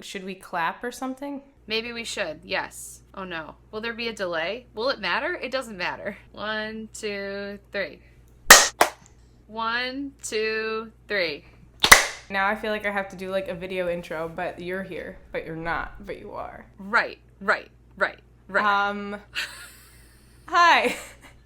Should we clap or something? Maybe we should, yes. Oh no. Will there be a delay? Will it matter? It doesn't matter. 1, 2, 3. 1, 2, 3. Now I feel like I have to do like a video intro, but you're here, but you're not, but you are. Right. Hi,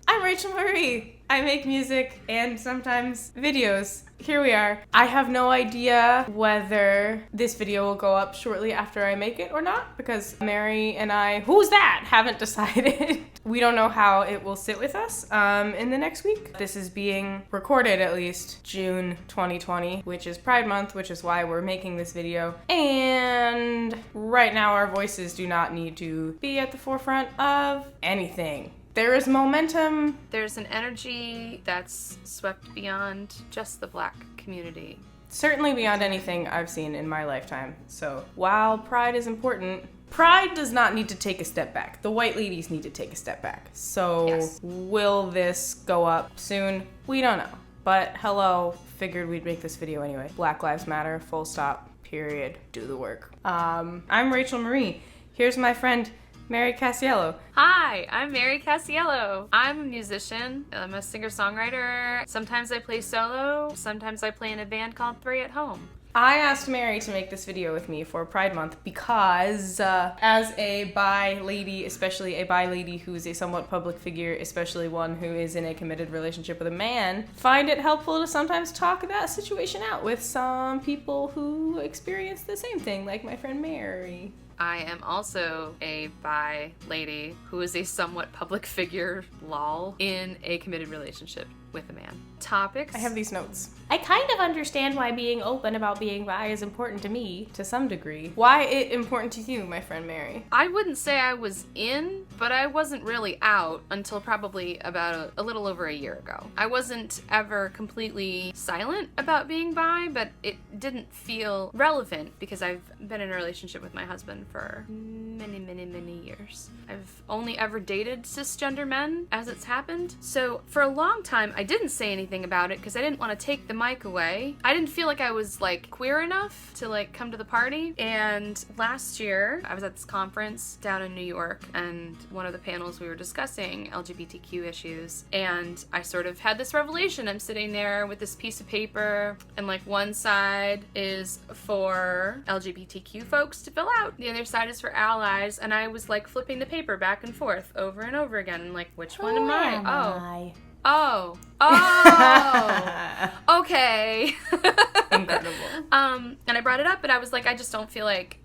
I'm Rachel Marie. I make music and sometimes videos. Here we are. I have no idea whether this video will go up shortly after I make it or not, because Mary and I, who's that, haven't decided. We don't know how it will sit with us in the next week. This is being recorded at least June 2020, which is Pride Month, which is why we're making this video. And right now our voices do not need to be at the forefront of anything. There is momentum. There's an energy that's swept beyond just the Black community. Certainly beyond anything I've seen in my lifetime. So while pride is important, pride does not need to take a step back. The white ladies need to take a step back. So yes. Will this go up soon? We don't know. But hello, figured we'd make this video anyway. Black Lives Matter, full stop, period, do the work. I'm Rachel Marie. Here's my friend, Mary Casiello. Hi, I'm Mary Casiello. I'm a musician. I'm a singer-songwriter. Sometimes I play solo. Sometimes I play in a band called Three at Home. I asked Mary to make this video with me for Pride Month because as a bi lady, especially a bi lady who is a somewhat public figure, especially one who is in a committed relationship with a man, find it helpful to sometimes talk that situation out with some people who experience the same thing, like my friend Mary. I am also a bi lady who is a somewhat public figure, lol, in a committed relationship with a man. Topics? I have these notes. I kind of understand why being open about being bi is important to me, to some degree. Why it important to you, my friend Mary? I wouldn't say I was in, but I wasn't really out until probably about a little over a year ago. I wasn't ever completely silent about being bi, but it didn't feel relevant because I've been in a relationship with my husband for many years. I've only ever dated cisgender men as it's happened. So for a long time, I didn't say anything about it because I didn't want to take the mic away. I didn't feel like I was like queer enough to like come to the party. And last year I was at this conference down in New York, and one of the panels we were discussing LGBTQ issues, and I sort of had this revelation. I'm sitting there with this piece of paper, and like one side is for LGBTQ folks to fill out, the other side is for allies, and I was like flipping the paper back and forth over and over again, and like, which one am I? Oh, okay. Incredible. And I brought it up, and I was like, I just don't feel like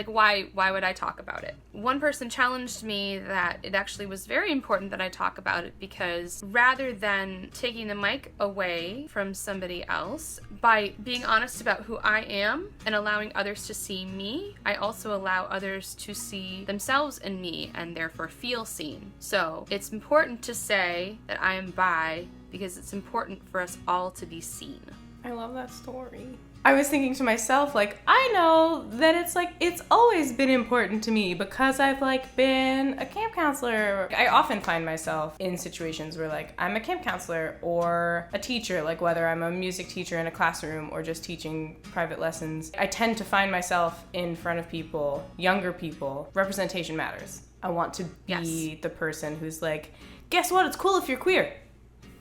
why would I talk about it? One person challenged me that it actually was very important that I talk about it, because rather than taking the mic away from somebody else, by being honest about who I am and allowing others to see me, I also allow others to see themselves in me and therefore feel seen. So it's important to say that I am bi because it's important for us all to be seen. I love that story. I was thinking to myself, like, I know that it's always been important to me because I've like been a camp counselor. I often find myself in situations where like I'm a camp counselor or a teacher, like whether I'm a music teacher in a classroom or just teaching private lessons. I tend to find myself in front of people, younger people. Representation matters. I want to be the person who's like, guess what? It's cool if you're queer.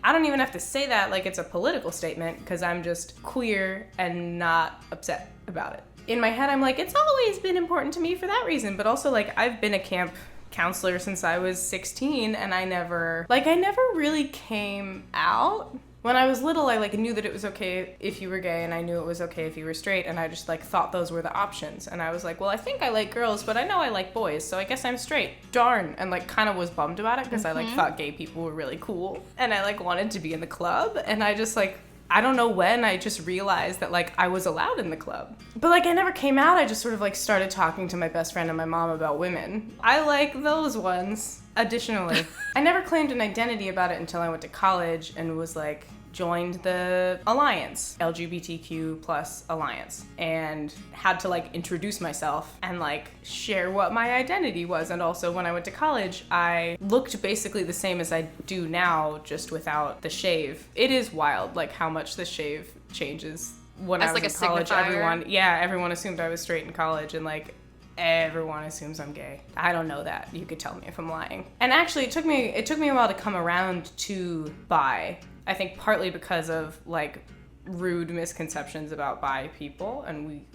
I don't even have to say that like it's a political statement because I'm just queer and not upset about it. In my head, I'm like, it's always been important to me for that reason, but also like I've been a camp counselor since I was 16, and I never really came out. When I was little, I like knew that it was okay if you were gay, and I knew it was okay if you were straight, and I just like thought those were the options. And I was like, well, I think I like girls, but I know I like boys, so I guess I'm straight. Darn. And like kind of was bummed about it because I like thought gay people were really cool, and I like wanted to be in the club, and I just like, I don't know when I just realized that like I was allowed in the club. But like I never came out. I just sort of like started talking to my best friend and my mom about women. I like those ones. Additionally, I never claimed an identity about it until I went to college and was like, joined the alliance, LGBTQ plus alliance, and had to like introduce myself and like share what my identity was. And also when I went to college, I looked basically the same as I do now, just without the shave. It is wild like how much the shave changes when As I was like in a college, signifier? everyone assumed I was straight in college, and like everyone assumes I'm gay. I don't know that. You could tell me if I'm lying. And actually, it took me a while to come around to bi. I think partly because of like rude misconceptions about bi people, and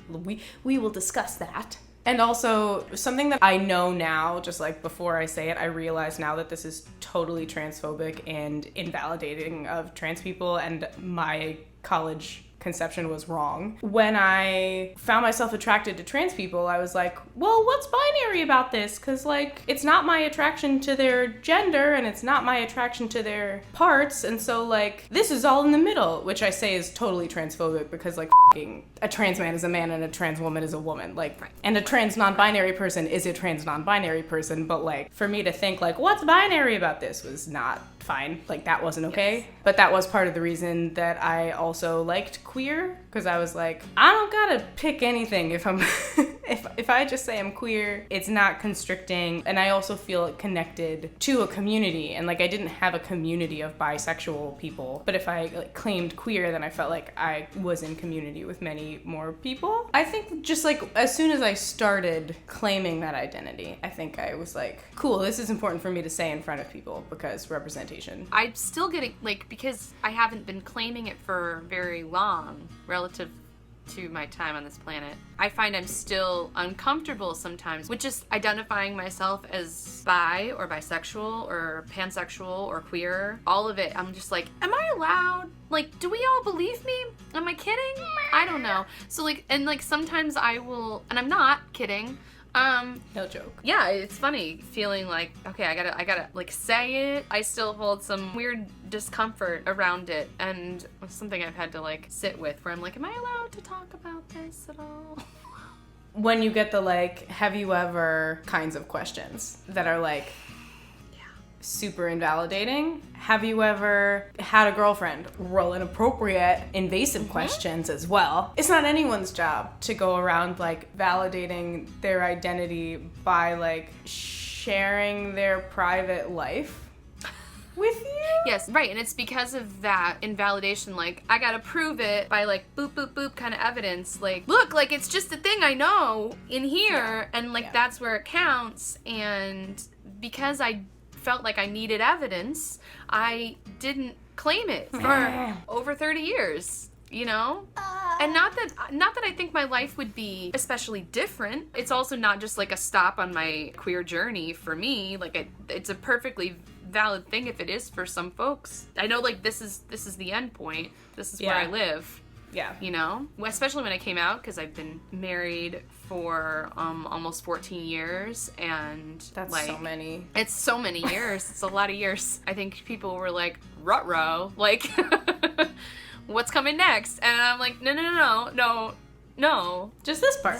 we will discuss that. And also, something that I know now, just like before I say it, I realize now that this is totally transphobic and invalidating of trans people, and my college conception was wrong. When I found myself attracted to trans people, I was like, well, what's binary about this? Because, like, it's not my attraction to their gender, and it's not my attraction to their parts, and so, like, this is all in the middle, which I say is totally transphobic because, like, a trans man is a man and a trans woman is a woman, like, right. And a trans non-binary person is a trans non-binary person, but, like, for me to think, like, what's binary about this was not fine. Like, that wasn't okay. Yes. But that was part of the reason that I also liked queer, because I was like, I don't gotta pick anything if I'm if I just say I'm queer, it's not constricting, and I also feel connected to a community, and like I didn't have a community of bisexual people, but if I like claimed queer, then I felt like I was in community with many more people. I think just like as soon as I started claiming that identity, I think I was like, cool, this is important for me to say in front of people because representation. I'm still getting, like, because I haven't been claiming it for very long relative to my time on this planet, I find I'm still uncomfortable sometimes with just identifying myself as bi or bisexual or pansexual or queer. All of it, I'm just like, am I allowed? Like, do we all believe me? Am I kidding? I don't know. So like, and like sometimes I will, and I'm not kidding, no joke. Yeah, it's funny feeling like, okay, I gotta like say it. I still hold some weird discomfort around it, and it's something I've had to like sit with where I'm like, am I allowed to talk about this at all? When you get the like, have you ever kinds of questions that are like, super invalidating. Have you ever had a girlfriend? Real inappropriate, invasive questions as well. It's not anyone's job to go around like validating their identity by like sharing their private life with you. Yes, right, and it's because of that invalidation, like, I gotta prove it by, like, boop, boop, boop kind of evidence, like, look, like, it's just a thing I know in here, and, like, that's where it counts, and because I felt like I needed evidence, I didn't claim it for over 30 years. You know? And not that I think my life would be especially different. It's also not just like a stop on my queer journey for me. Like it's a perfectly valid thing if it is for some folks. I know like this is the end point. This is where I live. Yeah. You know? Especially when I came out, because I've been married for almost 14 years, and that's like, so many. It's so many years. It's a lot of years. I think people were like, ruh-roh, like what's coming next? And I'm like, no. Just this part.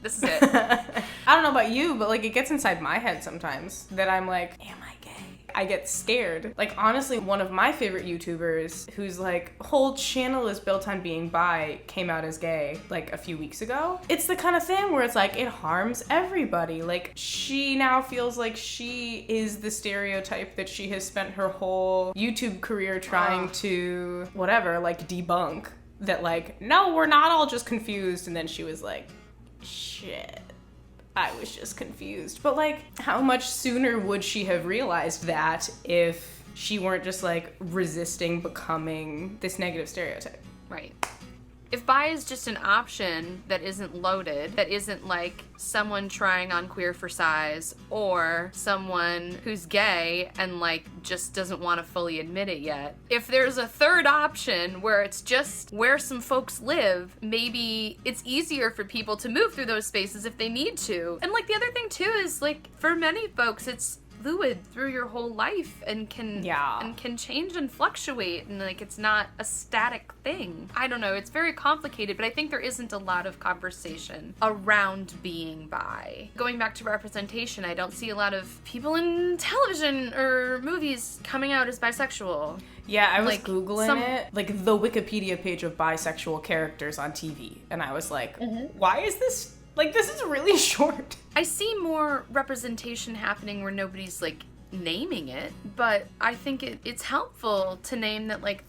This is it. I don't know about you, but like it gets inside my head sometimes that I'm like, am I gay? I get scared. Like honestly, one of my favorite YouTubers whose like whole channel is built on being bi came out as gay like a few weeks ago. It's the kind of thing where it's like it harms everybody. Like she now feels like she is the stereotype that she has spent her whole YouTube career trying to whatever, like debunk. That like, no, we're not all just confused. And then she was like, shit, I was just confused. But like, how much sooner would she have realized that if she weren't just like resisting becoming this negative stereotype? Right. If bi is just an option that isn't loaded, that isn't like someone trying on queer for size, or someone who's gay and like just doesn't want to fully admit it yet. If there's a third option where it's just where some folks live, maybe it's easier for people to move through those spaces if they need to. And like the other thing too is like for many folks it's fluid through your whole life and can change and fluctuate, and like it's not a static thing. I don't know, it's very complicated, but I think there isn't a lot of conversation around being bi. Going back to representation, I don't see a lot of people in television or movies coming out as bisexual. Yeah, I was like, Googling it, like the Wikipedia page of bisexual characters on TV, and I was like, why is this? Like, this is really short. I see more representation happening where nobody's, like, naming it, but I think it's helpful to name that, like,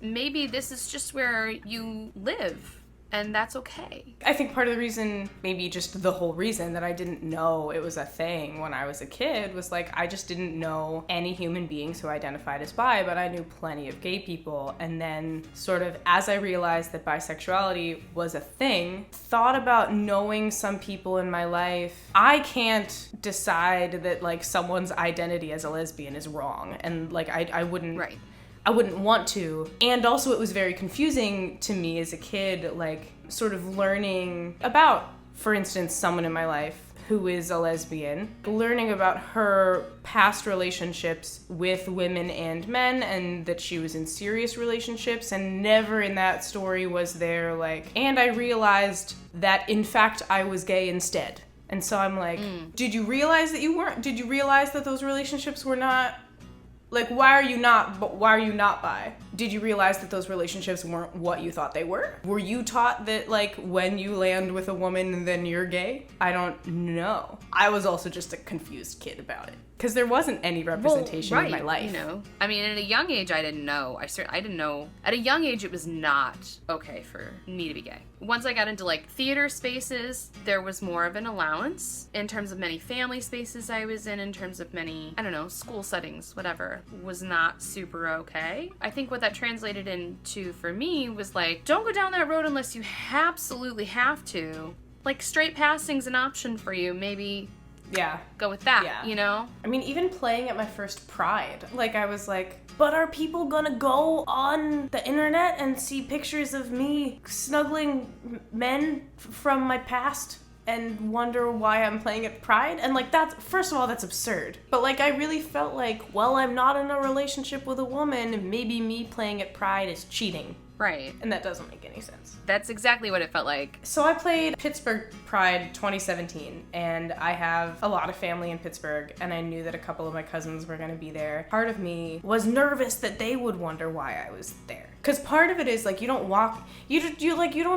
maybe this is just where you live. and that's okay. I think part of the reason, maybe just the whole reason that I didn't know it was a thing when I was a kid was like, I just didn't know any human beings who identified as bi, but I knew plenty of gay people. And then sort of as I realized that bisexuality was a thing, thought about knowing some people in my life. I can't decide that like someone's identity as a lesbian is wrong. And like I wouldn't Right. I wouldn't want to. And also it was very confusing to me as a kid, like sort of learning about, for instance, someone in my life who is a lesbian, learning about her past relationships with women and men, and that she was in serious relationships, and never in that story was there like, and I realized that in fact I was gay instead. And so I'm like, did you realize that you weren't? Did you realize that those relationships were not? Like, why are you not bi? Did you realize that those relationships weren't what you thought they were? Were you taught that, like, when you land with a woman, then you're gay? I don't know. I was also just a confused kid about it. Because there wasn't any representation in my life. You know, I mean, at a young age, I didn't know. I didn't know. At a young age, it was not okay for me to be gay. Once I got into, like, theater spaces, there was more of an allowance in terms of many family spaces I was in terms of many, I don't know, school settings, whatever, was not super okay. I think what that translated into for me was, like, don't go down that road unless you absolutely have to. Like, straight passing's an option for you, maybe... Yeah. Go with that, you know? I mean, even playing at my first Pride, like, I was like, but are people gonna go on the internet and see pictures of me snuggling men from my past and wonder why I'm playing at Pride? And, like, that's, first of all, that's absurd. But, like, I really felt like, well, I'm not in a relationship with a woman, maybe me playing at Pride is cheating. Right. And that doesn't make any sense. That's exactly what it felt like. So I played Pittsburgh Pride 2017, and I have a lot of family in Pittsburgh, and I knew that a couple of my cousins were going to be there. Part of me was nervous that they would wonder why I was there. Because part of it is, like, you don't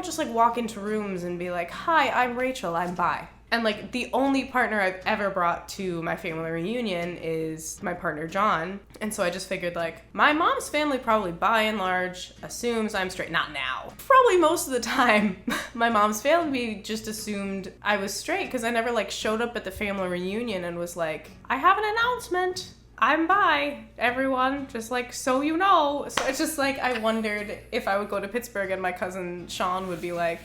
just, like, walk into rooms and be like, hi, I'm Rachel, I'm bi. And, like, the only partner I've ever brought to my family reunion is my partner, John. And so I just figured, like, my mom's family probably, by and large, assumes I'm straight. Not now. Probably most of the time, my mom's family just assumed I was straight because I never, like, showed up at the family reunion and was like, I have an announcement. I'm bi, everyone, just like, so you know. So it's just like, I wondered if I would go to Pittsburgh and my cousin Sean would be like,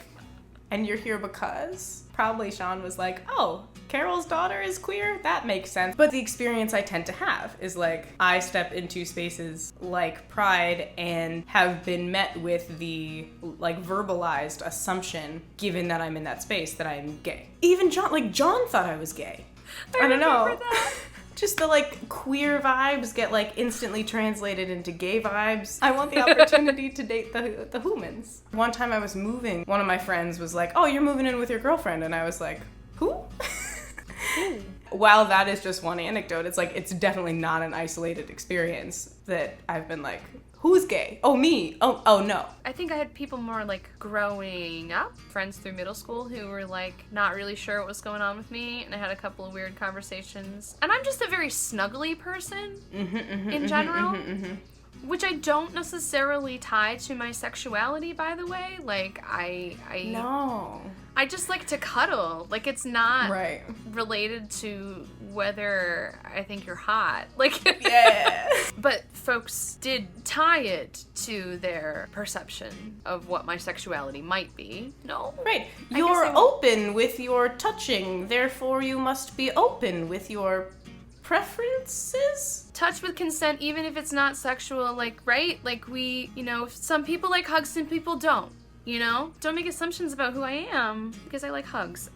and you're here because? Probably Sean was like, oh, Carol's daughter is queer? That makes sense. But the experience I tend to have is like, I step into spaces like Pride and have been met with the like verbalized assumption, given that I'm in that space, that I'm gay. Even John thought I was gay. I don't know. That. Just the like queer vibes get like instantly translated into gay vibes. I want the opportunity to date the humans. One time I was moving, one of my friends was like, oh, you're moving in with your girlfriend. And I was like, who? While that is just one anecdote, it's like, it's definitely not an isolated experience that I've been like, who's gay? Oh, me. Oh, no. I think I had people more like growing up, friends through middle school who were like not really sure what was going on with me, and I had a couple of weird conversations. And I'm just a very snuggly person in general, which I don't necessarily tie to my sexuality, by the way. Like No. I just like to cuddle. Like, it's not right. related to whether I think you're hot. Like, yeah. But folks did tie it to their perception of what my sexuality might be. No. Right. You're open with your touching, therefore you must be open with your preferences? Touch with consent, even if it's not sexual, like, right? Like, we, you know, some people like hugs, some people don't. You know? Don't make assumptions about who I am because I like hugs.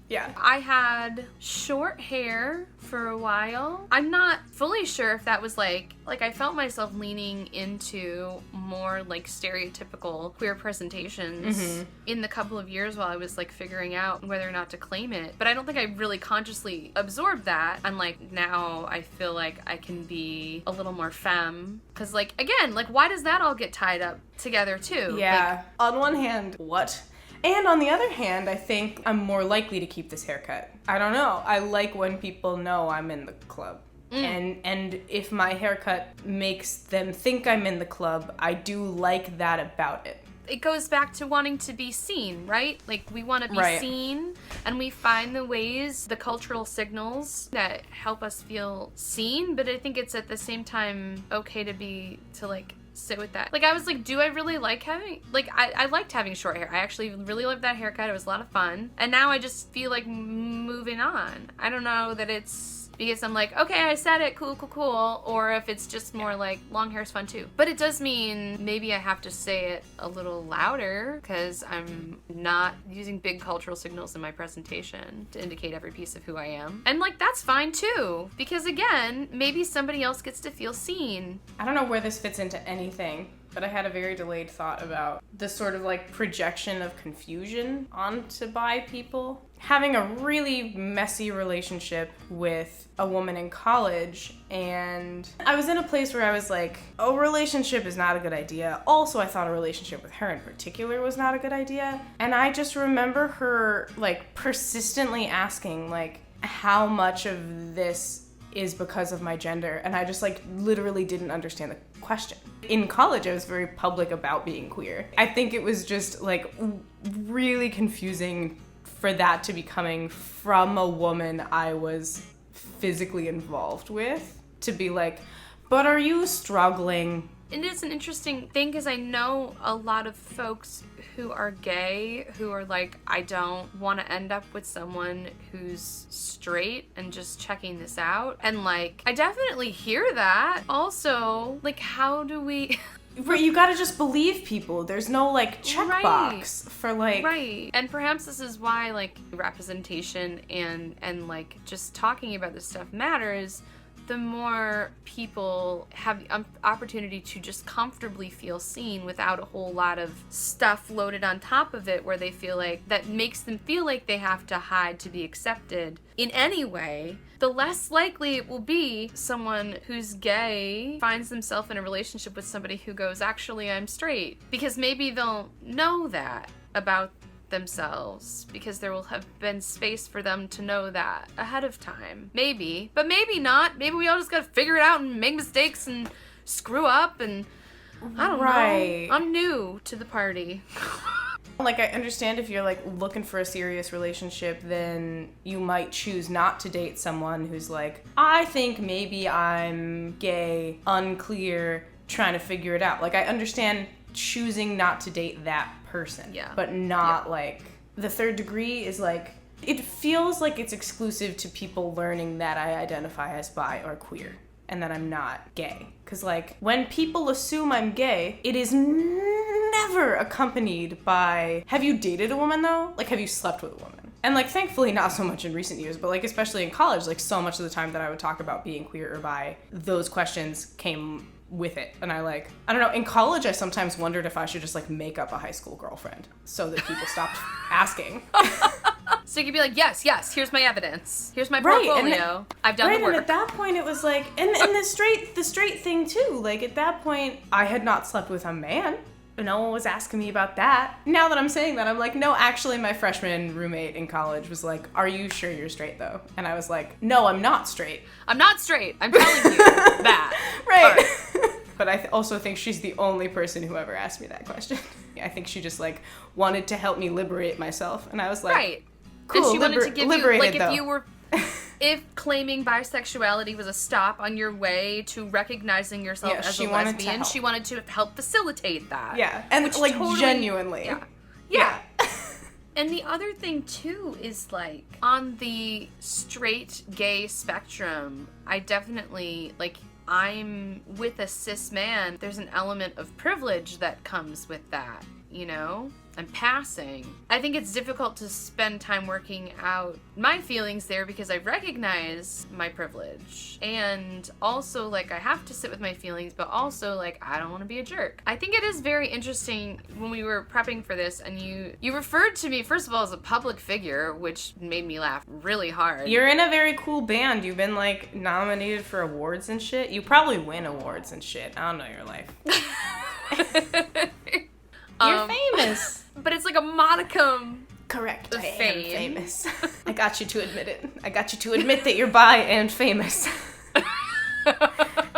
Yeah. I had short hair for a while. I'm not fully sure if that was like I felt myself leaning into more like stereotypical queer presentations in the couple of years while I was like figuring out whether or not to claim it. But I don't think I really consciously absorbed that. And like now I feel like I can be a little more femme. Cause like, again, like why does that all get tied up together too? Yeah. Like, on one hand, what? And on the other hand, I think I'm more likely to keep this haircut. I don't know. I like when people know I'm in the club. And if my haircut makes them think I'm in the club, I do like that about it. it goes back to wanting to be seen, right? Like, we want to be Right. seen, and we find the ways, the cultural signals that help us feel seen, but I think it's at the same time okay to like, sit with that. Like, I was like, do I really like having, like, I liked having short hair. I actually really loved that haircut. It was a lot of fun. And now I just feel like moving on. I don't know that it's because I'm like, okay, I said it, cool, or if it's just more like, long hair is fun too. But it does mean maybe I have to say it a little louder because I'm not using big cultural signals in my presentation to indicate every piece of who I am. And like, that's fine too, because again, maybe somebody else gets to feel seen. I don't know where this fits into anything, but I had a very delayed thought about the sort of like projection of confusion onto bi people. Having a really messy relationship with a woman in college, and I was in a place where I was like, a relationship is not a good idea. Also, I thought a relationship with her in particular was not a good idea. And I just remember her like persistently asking like, how much of this is because of my gender, and I just like literally didn't understand the question. In college, I was very public about being queer. I think it was just like really confusing for that to be coming from a woman I was physically involved with, to be like, but are you struggling? And it's an interesting thing because I know a lot of folks who are gay who are like, I don't want to end up with someone who's straight and just checking this out. And like, I definitely hear that. Also, like, how do we... Right, you gotta just believe people. There's no like checkbox for like... Right. And perhaps this is why like representation and like just talking about this stuff matters. The more people have the opportunity to just comfortably feel seen without a whole lot of stuff loaded on top of it where they feel like, that makes them feel like they have to hide to be accepted in any way, the less likely it will be someone who's gay finds themselves in a relationship with somebody who goes, actually, I'm straight. Because maybe they'll know that about themselves because there will have been space for them to know that ahead of time. Maybe. But maybe not. Maybe we all just gotta figure it out and make mistakes and screw up and I don't know. I'm new to the party. Like, I understand if you're like looking for a serious relationship, then you might choose not to date someone who's like, I think maybe I'm gay, unclear, trying to figure it out. Like, I understand choosing not to date that person, but not like the third degree is like, it feels like it's exclusive to people learning that I identify as bi or queer and that I'm not gay. Because like, when people assume I'm gay, it is never accompanied by, have you dated a woman though? Like, have you slept with a woman? And like, thankfully not so much in recent years, but like, especially in college, like so much of the time that I would talk about being queer or bi, those questions came with it. And I don't know, in college I sometimes wondered if I should just like make up a high school girlfriend so that people stopped asking. So you could be like, yes, here's my evidence. Here's my portfolio. I've done the work. And at that point it was like, and the straight thing too, like at that point I had not slept with a man. No one was asking me about that. Now that I'm saying that, I'm like, no, actually my freshman roommate in college was like, are you sure you're straight though? And I was like, no, I'm not straight. I'm not straight. I'm telling you that. Right. But I also think she's the only person who ever asked me that question. I think she just like wanted to help me liberate myself. And I was like, right. Cool, and she wanted to give you, like, though. if you were... If claiming bisexuality was a stop on your way to recognizing yourself as a lesbian, she wanted to help facilitate that. Yeah, and which like totally, genuinely. Yeah. And the other thing too is like on the straight gay spectrum, I definitely like I'm with a cis man. There's an element of privilege that comes with that, you know? I'm passing. I think it's difficult to spend time working out my feelings there because I recognize my privilege. And also, like, I have to sit with my feelings, but also, like, I don't want to be a jerk. I think it is very interesting when we were prepping for this and you referred to me, first of all, as a public figure, which made me laugh really hard. You're in a very cool band. You've been, like, nominated for awards and shit. You probably win awards and shit. I don't know your life. You're famous. But it's like a modicum. Correct. Of I fame. am famous. I got you to admit it. I got you to admit that you're bi and famous.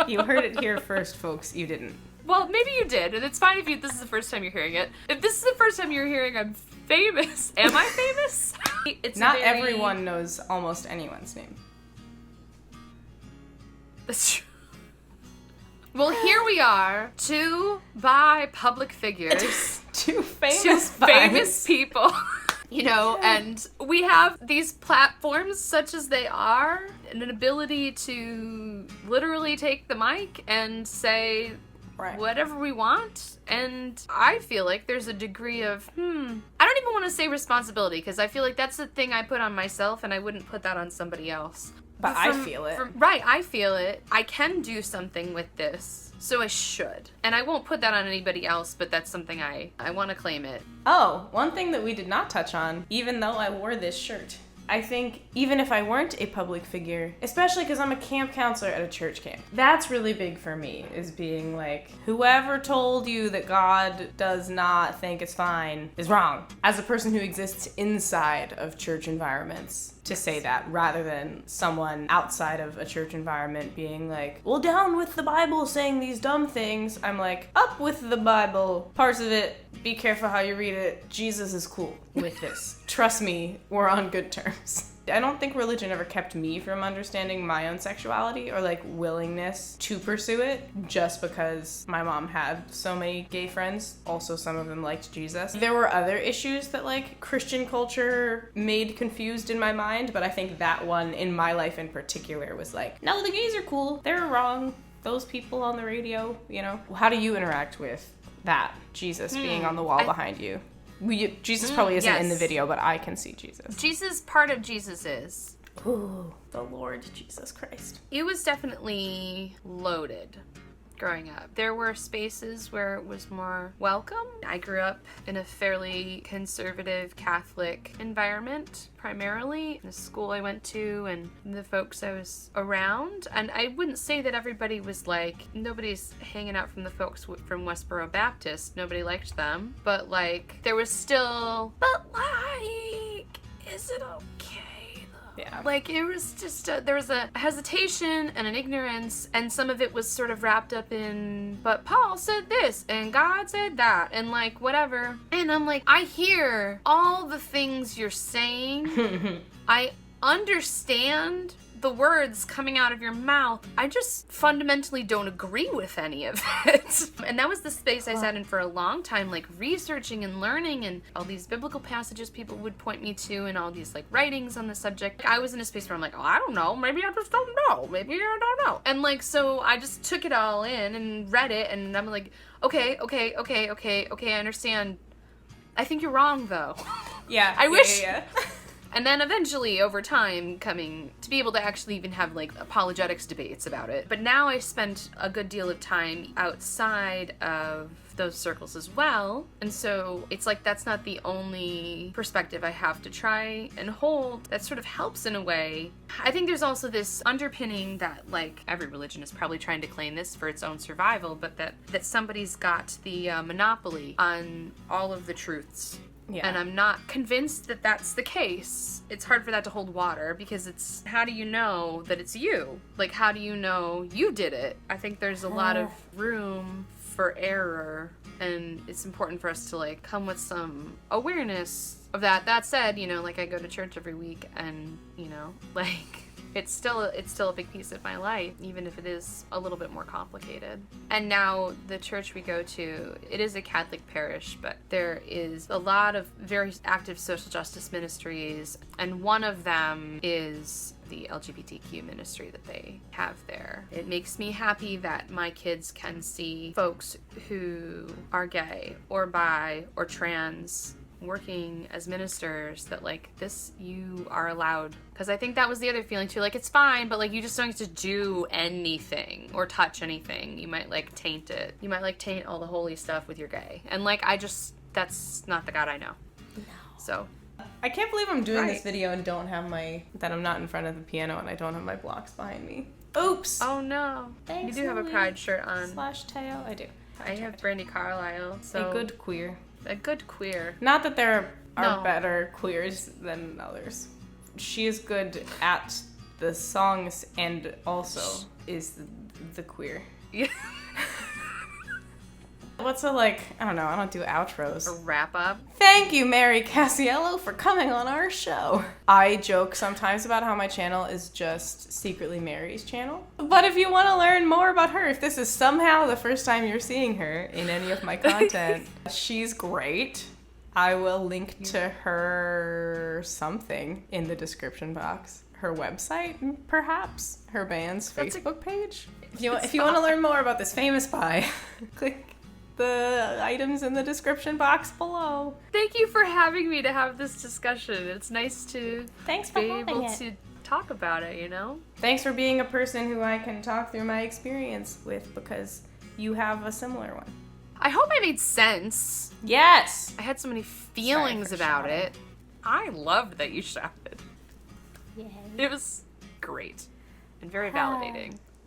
You heard it here first, folks. You didn't. Well, maybe you did, and it's fine if this is the first time you're hearing it. If this is the first time you're hearing I'm famous, am I famous? It's Not everyone knows almost anyone's name. That's true. Well, here we are, two bi public figures. Two famous Two famous vibes. people. You know, and we have these platforms such as they are, and an ability to literally take the mic and say whatever we want. And I feel like there's a degree of, I don't even want to say responsibility, because I feel like that's the thing I put on myself, and I wouldn't put that on somebody else. But I feel it. Right, I feel it. I can do something with this, so I should. And I won't put that on anybody else, but that's something I want to claim it. Oh, one thing that we did not touch on, even though I wore this shirt. I think even if I weren't a public figure, especially because I'm a camp counselor at a church camp, that's really big for me, is being like, whoever told you that God does not think it's fine is wrong. As a person who exists inside of church environments, to say that rather than someone outside of a church environment being like, well, down with the Bible saying these dumb things. I'm like, up with the Bible. Parts of it, be careful how you read it. Jesus is cool with this. Trust me, we're on good terms. I don't think religion ever kept me from understanding my own sexuality or like willingness to pursue it, just because my mom had so many gay friends. Also, some of them liked Jesus. There were other issues that like Christian culture made confused in my mind, but I think that one in my life in particular was like, no, the gays are cool. They're wrong. Those people on the radio, you know? How do you interact with that? Jesus being on the wall behind you. Jesus probably isn't in the video, but I can see Jesus. Part of Jesus is. Ooh, the Lord Jesus Christ. It was definitely loaded growing up. There were spaces where it was more welcome. I grew up in a fairly conservative Catholic environment, primarily in the school I went to and the folks I was around. And I wouldn't say that everybody was like, nobody's hanging out from the folks from Westboro Baptist. Nobody liked them. But like, there was still, but like, is it okay? Yeah. Like, it was just, there was a hesitation and an ignorance, and some of it was sort of wrapped up in, but Paul said this, and God said that, and like, whatever. And I'm like, I hear all the things you're saying. I understand the words coming out of your mouth. I just fundamentally don't agree with any of it. And that was the space I sat in for a long time, like researching and learning, and all these biblical passages people would point me to, and all these like writings on the subject. I was in a space where I'm like, oh, I don't know, maybe I just don't know, maybe I don't know. And like, so I just took it all in and read it, and I'm like, okay, I understand. I think you're wrong though. Yeah. I wish. Yeah. And then eventually, over time, coming to be able to actually even have, like, apologetics debates about it. But now I spend a good deal of time outside of those circles as well. And so it's like that's not the only perspective I have to try and hold. That sort of helps in a way. I think there's also this underpinning that, like, every religion is probably trying to claim this for its own survival, but that somebody's got the monopoly on all of the truths. Yeah. And I'm not convinced that that's the case. It's hard for that to hold water, because it's, how do you know that it's you? Like, how do you know you did it? I think there's a lot of room for error, and it's important for us to, like, come with some awareness of that. That said, you know, like, I go to church every week, and, you know, like, it's still a big piece of my life, even if it is a little bit more complicated. And now the church we go to, it is a Catholic parish, but there is a lot of very active social justice ministries, and one of them is the LGBTQ ministry that they have there. It makes me happy that my kids can see folks who are gay or bi or trans working as ministers, that like, this, you are allowed. Because I think that was the other feeling too, like, it's fine, but like, you just don't get to do anything or touch anything. You might like taint it. You might like taint all the holy stuff with your gay. And like, that's not the God I know. No. So I can't believe I'm doing this video and don't have that I'm not in front of the piano and I don't have my blocks behind me. Oops. Oh no. Thanks, you do have a Pride shirt on. / tail. I do. I have Brandy Carlisle. So a good queer. A good queer. Not that there are better queers than others. She is good at the songs and also is the queer. Yeah. what's a, like, I don't know, I don't do outros. A wrap up. Thank you, Mary Casiello, for coming on our show. I joke sometimes about how my channel is just secretly Mary's channel. But if you want to learn more about her, if this is somehow the first time you're seeing her in any of my content, she's great. I will link to her something in the description box. Her website, perhaps. Her band's Facebook page. If you want to learn more about this famous pie, click the items in the description box below. Thank you for having me to have this discussion. It's nice to Thanks for be having able it. to talk about it, you know? Thanks for being a person who I can talk through my experience with, because you have a similar one. I hope I made sense. Yes! I had so many feelings about shouting. it. I loved that you shouted. Yay. It was great and very validating.